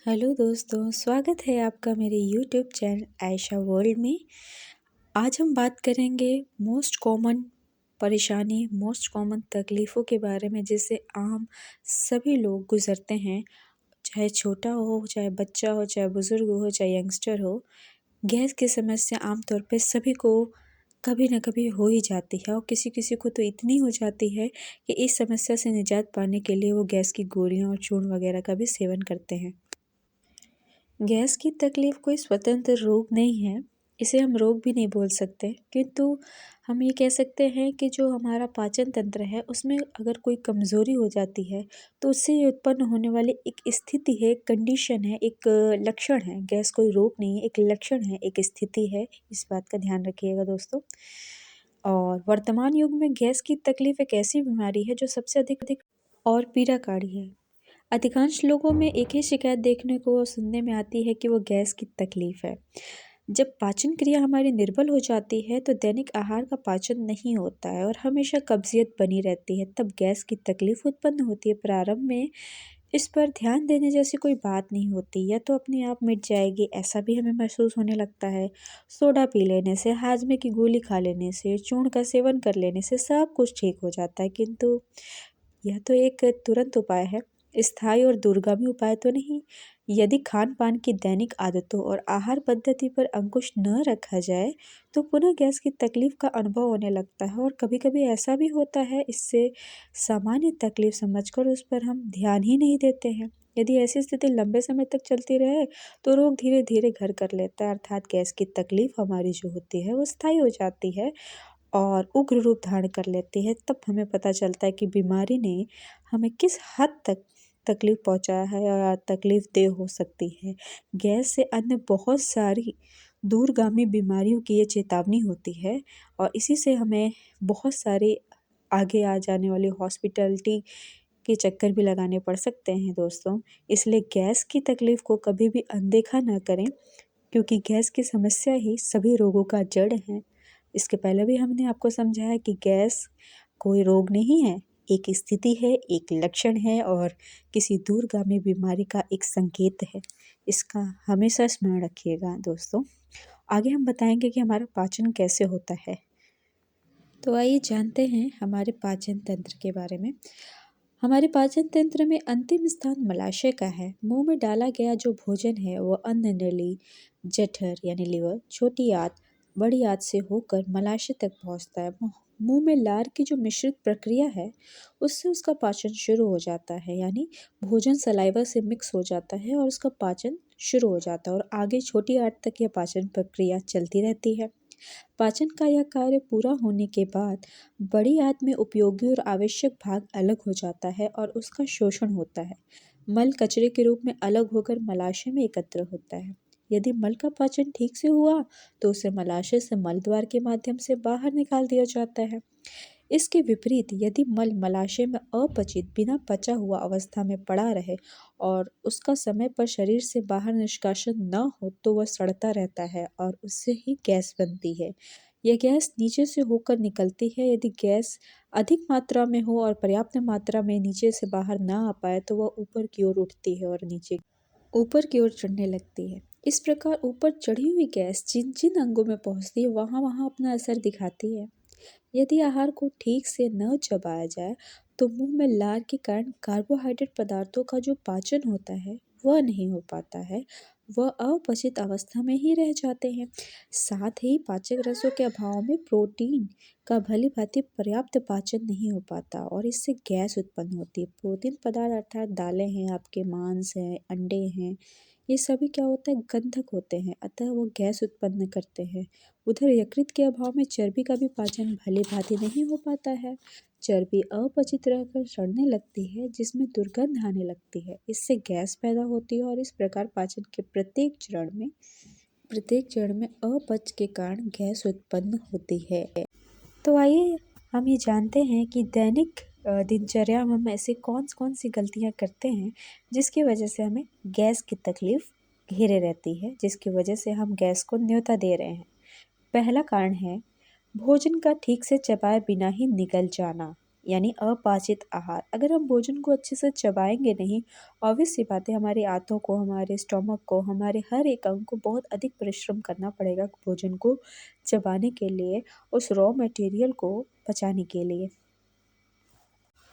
Hello दोस्तों, स्वागत है आपका मेरे यूट्यूब चैनल आयशा वर्ल्ड में। आज हम बात करेंगे मोस्ट कॉमन परेशानी, मोस्ट कॉमन तकलीफ़ों के बारे में जिससे आम सभी लोग गुज़रते हैं, चाहे छोटा हो, चाहे बच्चा हो, चाहे बुज़ुर्ग हो, चाहे यंगस्टर हो। गैस की समस्या आम तौर पे सभी को कभी न कभी हो ही जाती है और किसी-किसी को तो इतनी हो जाती है कि इस समस्या से निजात पाने के लिए वो गैस की गोलियाँ और चूर्ण वगैरह का भी सेवन करते हैं। गैस की तकलीफ़ कोई स्वतंत्र रोग नहीं है, इसे हम रोग भी नहीं बोल सकते, किंतु हम ये कह सकते हैं कि जो हमारा पाचन तंत्र है उसमें अगर कोई कमज़ोरी हो जाती है तो उससे उत्पन्न होने वाली एक स्थिति है, एक कंडीशन है, एक लक्षण है। गैस कोई रोग नहीं है, एक लक्षण है, एक स्थिति है, इस बात का ध्यान रखिएगा दोस्तों। और वर्तमान युग में गैस की तकलीफ़ एक ऐसी बीमारी है जो सबसे अधिक अधिक और पीड़ाकारी है। अधिकांश लोगों में एक ही शिकायत देखने को सुनने में आती है कि वो गैस की तकलीफ़ है। जब पाचन क्रिया हमारी निर्बल हो जाती है तो दैनिक आहार का पाचन नहीं होता है और हमेशा कब्जियत बनी रहती है, तब गैस की तकलीफ़ उत्पन्न होती है। प्रारंभ में इस पर ध्यान देने जैसी कोई बात नहीं होती, या तो अपने आप मिट जाएगी ऐसा भी हमें महसूस होने लगता है। सोडा पी लेने से, हाजमे की गोली खा लेने से, चूर्ण का सेवन कर लेने से सब कुछ ठीक हो जाता है, किंतु यह तो एक तुरंत उपाय है, स्थायी और दूरगामी उपाय तो नहीं। यदि खान-पान की दैनिक आदतों और आहार पद्धति पर अंकुश न रखा जाए, तो पुनः गैस की तकलीफ का अनुभव होने लगता है और कभी-कभी ऐसा भी होता है, इससे सामान्य तकलीफ समझकर उस पर हम ध्यान ही नहीं देते हैं। यदि ऐसी स्थिति लंबे समय तक चलती रहे, तो रोग धीरे-धीरे घर कर लेता है, अर्थात गैस की तकलीफ हमारी जो होती है, वो स्थायी हो जाती है और उग्र रूप धारण कर लेती है। तब हमें पता चलता है कि बीमारी ने हमें किस हद तक तकलीफ़ पहुँचाया है या तकलीफ़देह हो सकती है। गैस से अन्य बहुत सारी दूरगामी बीमारियों की ये चेतावनी होती है और इसी से हमें बहुत सारी आगे आ जाने वाली हॉस्पिटैलिटी के चक्कर भी लगाने पड़ सकते हैं दोस्तों। इसलिए गैस की तकलीफ़ को कभी भी अनदेखा ना करें, क्योंकि गैस की समस्या ही सभी रोगों का जड़ है। इसके पहले भी हमने आपको समझाया कि गैस कोई रोग नहीं है, एक स्थिति है, एक लक्षण है और किसी दूरगामी बीमारी का एक संकेत है। इसका हमेशा स्मरण रखिएगा दोस्तों। आगे हम बताएंगे कि हमारा पाचन कैसे होता है। तो आइए जानते हैं हमारे पाचन तंत्र के बारे में। हमारे पाचन तंत्र में अंतिम स्थान मलाशय का है। मुंह में डाला गया जो भोजन है वह अन्न नली, जठर यानी लिवर, छोटी आंत, बड़ी आंत से होकर मलाशय तक पहुंचता है। मुंह में लार की जो मिश्रित प्रक्रिया है उससे उसका पाचन शुरू हो जाता है, यानी भोजन सलाइवा से मिक्स हो जाता है और उसका पाचन शुरू हो जाता है और आगे छोटी आंत तक यह पाचन प्रक्रिया चलती रहती है। पाचन का यह कार्य पूरा होने के बाद बड़ी आंत में उपयोगी और आवश्यक भाग अलग हो जाता है और उसका शोषण होता है। मल कचरे के रूप में अलग होकर मलाशय में एकत्र होता है। यदि मल का पाचन ठीक से हुआ तो उसे मलाशय से मल द्वार के माध्यम से बाहर निकाल दिया जाता है। इसके विपरीत यदि मल मलाशय में अपचित बिना पचा हुआ अवस्था में पड़ा रहे और उसका समय पर शरीर से बाहर निष्कासन न हो तो वह सड़ता रहता है और उससे ही गैस बनती है। यह गैस नीचे से होकर निकलती है। यदि गैस अधिक मात्रा में हो और पर्याप्त मात्रा में नीचे से बाहर ना आ पाए तो वह ऊपर की ओर उठती है और नीचे ऊपर की ओर चढ़ने लगती है। इस प्रकार ऊपर चढ़ी हुई गैस जिन जिन अंगों में पहुंचती है वहां वहां अपना असर दिखाती है। यदि आहार को ठीक से न चबाया जाए तो मुंह में लार के कारण कार्बोहाइड्रेट पदार्थों का जो पाचन होता है वह नहीं हो पाता है, वह अपचित अवस्था में ही रह जाते हैं। साथ ही पाचक रसों के अभाव में प्रोटीन का भली भांति पर्याप्त पाचन नहीं हो पाता और इससे गैस उत्पन्न होती है। प्रोटीन पदार्थ अर्थात दालें हैं, आपके मांस हैं, अंडे हैं, ये सभी क्या होता है, गंधक होते हैं, अतः वो गैस उत्पन्न करते हैं। उधर यकृत के अभाव में चर्बी का भी पाचन भली भांति नहीं हो पाता है। चर्बी अपचित रहकर सड़ने लगती है जिसमें दुर्गंध आने लगती है, इससे गैस पैदा होती है और इस प्रकार पाचन के प्रत्येक चरण में अपच के कारण गैस उत्पन्न होती है। तो आइए हम ये जानते हैं कि दैनिक दिनचर्या में हम ऐसे कौन कौन सी गलतियां करते हैं जिसकी वजह से हमें गैस की तकलीफ घेरे रहती है, जिसकी वजह से हम गैस को न्योता दे रहे हैं। पहला कारण है भोजन का ठीक से चबाए बिना ही निगल जाना। यानी अपाचित आहार। अगर हम भोजन को अच्छे से चबाएंगे नहीं, ऑब्वियस सी बात है हमारे आंतों को, हमारे स्टोमक को, हमारे हर एक अंग को बहुत अधिक परिश्रम करना पड़ेगा भोजन को चबाने के लिए, उस रॉ मटेरियल को पचाने के लिए।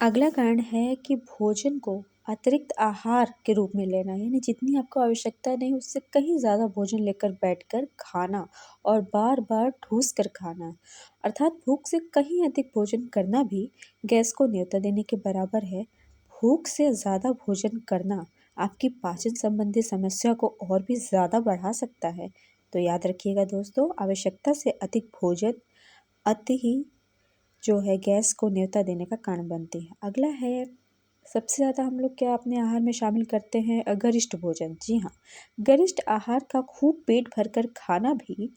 अगला कारण है कि भोजन को अतिरिक्त आहार के रूप में लेना, यानी जितनी आपको आवश्यकता नहीं उससे कहीं ज़्यादा भोजन लेकर बैठकर खाना और बार बार ठूस कर खाना, अर्थात भूख से कहीं अधिक भोजन करना भी गैस को न्योता देने के बराबर है। भूख से ज़्यादा भोजन करना आपकी पाचन संबंधी समस्या को और भी ज़्यादा बढ़ा सकता है। तो याद रखिएगा दोस्तों, आवश्यकता से अधिक भोजन अति ही जो है गैस को न्योता देने का कारण बनती है। अगला है, सबसे ज़्यादा हम लोग क्या अपने आहार में शामिल करते हैं? गरिष्ठ भोजन। जी हाँ, गरिष्ठ आहार का खूब पेट भरकर खाना भी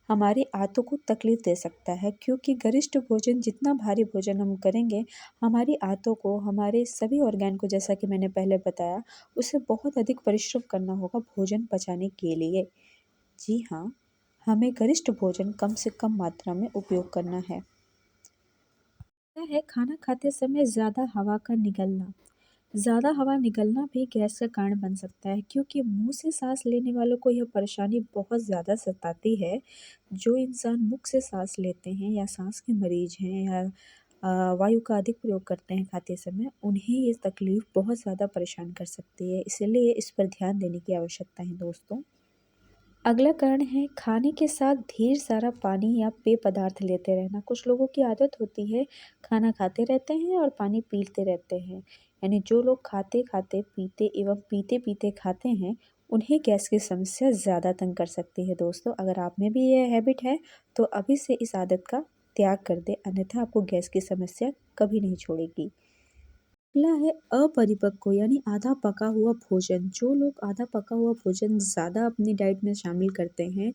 हमारे आंतों को तकलीफ दे सकता है, क्योंकि गरिष्ठ भोजन, जितना भारी भोजन हम करेंगे, हमारी आंतों को, हमारे सभी ऑर्गन को, जैसा कि मैंने पहले बताया, उसे बहुत अधिक परिश्रम करना होगा भोजन पचाने के लिए। जी हाँ, हमें गरिष्ठ भोजन कम से कम मात्रा में उपयोग करना है। है खाना खाते समय ज़्यादा हवा का निकलना। ज़्यादा हवा निकलना भी गैस का कारण बन सकता है, क्योंकि मुंह से सांस लेने वालों को यह परेशानी बहुत ज़्यादा सताती है। जो इंसान मुख से सांस लेते हैं या सांस के मरीज हैं या वायु का अधिक प्रयोग करते हैं खाते समय, उन्हें ये तकलीफ बहुत ज़्यादा परेशान कर सकती है। इसलिए इस पर ध्यान देने की आवश्यकता है दोस्तों। अगला कारण है खाने के साथ ढेर सारा पानी या पेय पदार्थ लेते रहना। कुछ लोगों की आदत होती है खाना खाते रहते हैं और पानी पीते रहते हैं, यानी जो लोग खाते खाते पीते एवं पीते पीते खाते हैं, उन्हें गैस की समस्या ज़्यादा तंग कर सकती है दोस्तों। अगर आप में भी यह हैबिट है तो अभी से इस आदत का त्याग कर दे, अन्यथा आपको गैस की समस्या कभी नहीं छोड़ेगी। अगला है अपरिपक्व यानी आधा पका हुआ भोजन। जो लोग आधा पका हुआ भोजन ज़्यादा अपनी डाइट में शामिल करते हैं,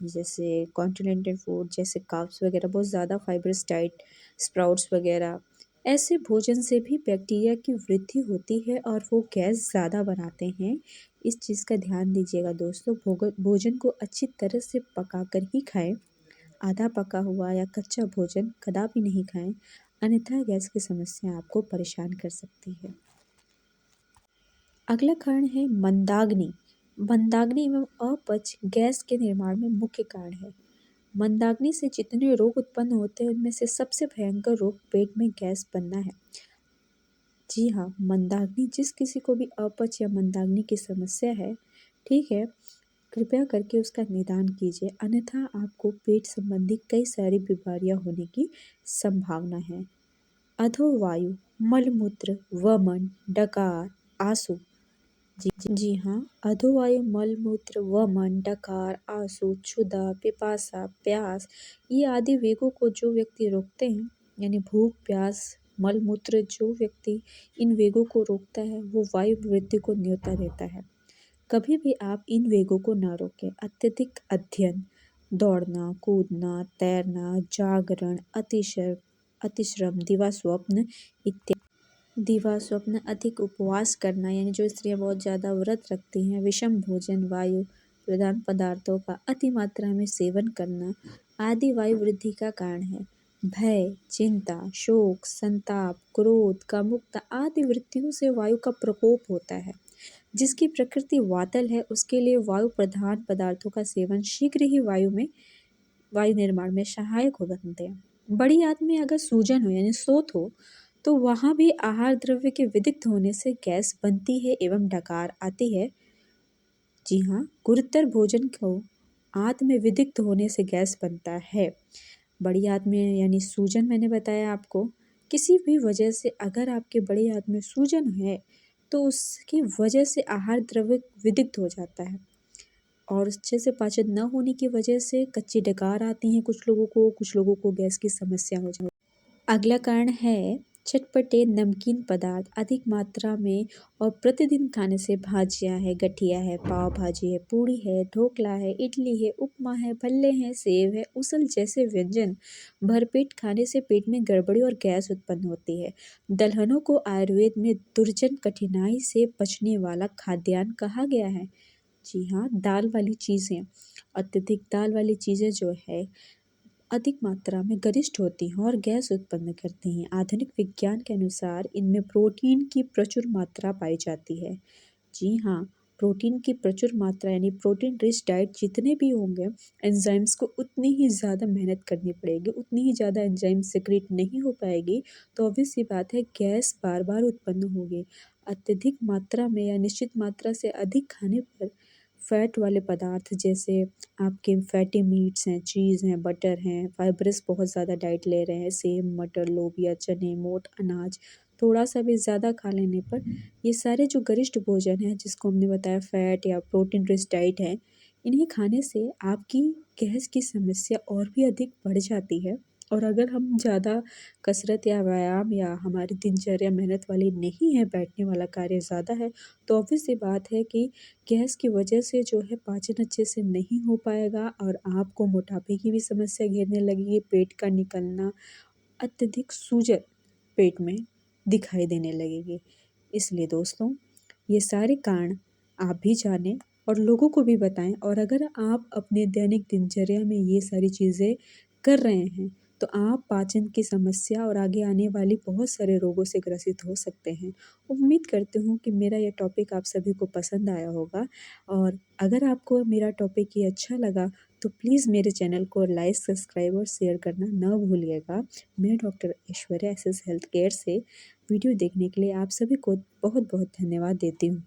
जैसे कॉन्टिनेंटल फूड, जैसे कार्ब्स वगैरह, बहुत ज़्यादा फाइबरस डाइट, स्प्राउट्स वगैरह, ऐसे भोजन से भी बैक्टीरिया की वृद्धि होती है और वो गैस ज़्यादा बनाते हैं। इस चीज़ का ध्यान दीजिएगा दोस्तों। भोजन को अच्छी तरह से पका कर ही खाएं। आधा पका हुआ या कच्चा भोजन कदापि नहीं खाएं, अन्यथा गैस की समस्या आपको परेशान कर सकती है। अगला कारण है मंदाग्नि। मंदाग्नि एवं अपच गैस के निर्माण में मुख्य कारण है। मंदाग्नि से जितने रोग उत्पन्न होते हैं, उनमें से सबसे भयंकर रोग पेट में गैस बनना है। जी हाँ, मंदाग्नि, जिस किसी को भी अपच या मंदाग्नि की समस्या है, ठीक है, कृपया करके उसका निदान कीजिए, अन्यथा आपको पेट संबंधी कई सारी बीमारियां होने की संभावना है। अधोवायु, मलमूत्र, वमन, डकार, आंसू। जी हाँ, अधोवायु, मलमूत्र, वमन, डकार, आंसू, क्षुधा, पिपासा, प्यास, ये आदि वेगों को जो व्यक्ति रोकते हैं, यानी भूख, प्यास, मलमूत्र, जो व्यक्ति इन वेगों को रोकता है, वो वायु वृद्धि को न्योता देता है। कभी भी आप इन वेगों को ना रोकें। अत्यधिक अध्ययन, दौड़ना, कूदना, तैरना, जागरण, अतिश्रम, दिवा स्वप्न इत्यादि। दिवा स्वप्न, अधिक उपवास करना, यानी जो स्त्रियां बहुत ज़्यादा व्रत रखती हैं, विषम भोजन, वायु प्रधान पदार्थों का अति मात्रा में सेवन करना आदि वायु वृद्धि का कारण है। भय, चिंता, शोक, संताप, क्रोध, कामुकता आदि वृत्तियों से वायु का प्रकोप होता है। जिसकी प्रकृति वातल है, उसके लिए वायु प्रधान पदार्थों का सेवन शीघ्र ही वायु निर्माण में सहायक हो बनते हैं। बड़ी आंत में अगर सूजन हो यानी शोथ हो, तो वहाँ भी आहार द्रव्य के विदिक्त होने से गैस बनती है एवं डकार आती है। जी हाँ, गुरुतर भोजन को आंत में विदिक्त होने से गैस बनता है। बड़ी आंत में यानी सूजन, मैंने बताया आपको, किसी भी वजह से अगर आपके बड़ी आंत में सूजन है, तो उसकी वजह से आहार द्रव्य विदिक्त हो जाता है और अच्छे से पाचन न होने की वजह से कच्ची डकार आती हैं कुछ लोगों को गैस की समस्या हो जाती है। अगला कारण है चटपटे नमकीन पदार्थ अधिक मात्रा में और प्रतिदिन खाने से। भाजिया है, गठिया है, पाव भाजी है, पूड़ी है, ढोकला है, इडली है, उपमा है, भल्ले हैं, सेव है, उसल जैसे व्यंजन भरपेट खाने से पेट में गड़बड़ी और गैस उत्पन्न होती है। दलहनों को आयुर्वेद में दुर्जन कठिनाई से पचने वाला खाद्यान्न कहा गया है। जी हाँ, दाल वाली चीज़ें, अत्यधिक दाल वाली चीज़ें जो है अधिक मात्रा में गरिष्ठ होती हैं और गैस उत्पन्न करती हैं। आधुनिक विज्ञान के अनुसार इनमें प्रोटीन की प्रचुर मात्रा पाई जाती है। जी हाँ, प्रोटीन की प्रचुर मात्रा यानी प्रोटीन रिच डाइट जितने भी होंगे, एंजाइम्स को उतनी ही ज़्यादा मेहनत करनी पड़ेगी, उतनी ही ज़्यादा एंजाइम सिक्रीट नहीं हो पाएगी, तो ऑब्वियस सी बात है गैस बार-बार उत्पन्न होगी। अत्यधिक मात्रा में या निश्चित मात्रा से अधिक खाने पर फैट वाले पदार्थ जैसे आपके फैटी मीट्स हैं, चीज़ हैं, बटर हैं, फाइब्रस बहुत ज़्यादा डाइट ले रहे हैं, सेम, मटर, लोबिया, चने, मोट अनाज, थोड़ा-सा भी ज़्यादा खा लेने पर ये सारे जो गरिष्ठ भोजन हैं जिसको हमने बताया फैट या प्रोटीन रिच डाइट है, इन्हें खाने से आपकी गैस की समस्या और भी अधिक बढ़ जाती है। और अगर हम ज़्यादा कसरत या व्यायाम या हमारी दिनचर्या मेहनत वाली नहीं है, बैठने वाला कार्य ज़्यादा है, तो ऑब्वियस सी बात है कि गैस की वजह से जो है पाचन अच्छे से नहीं हो पाएगा और आपको मोटापे की भी समस्या घेरने लगेगी, पेट का निकलना, अत्यधिक सूजन पेट में दिखाई देने लगेगी। इसलिए दोस्तों, ये सारे कारण आप भी जानें और लोगों को भी बताएं और अगर आप अपने दैनिक दिनचर्या में ये सारी चीज़ें कर रहे हैं, तो आप पाचन की समस्या और आगे आने वाली बहुत सारे रोगों से ग्रसित हो सकते हैं। उम्मीद करती हूँ कि मेरा ये टॉपिक आप सभी को पसंद आया होगा और अगर आपको मेरा टॉपिक ये अच्छा लगा, तो प्लीज़ मेरे चैनल को लाइक, सब्सक्राइब और शेयर करना ना भूलिएगा। मैं doctor Aishwarya SS health care से वीडियो देखने के लिए आप सभी को बहुत-बहुत धन्यवाद देती हूँ।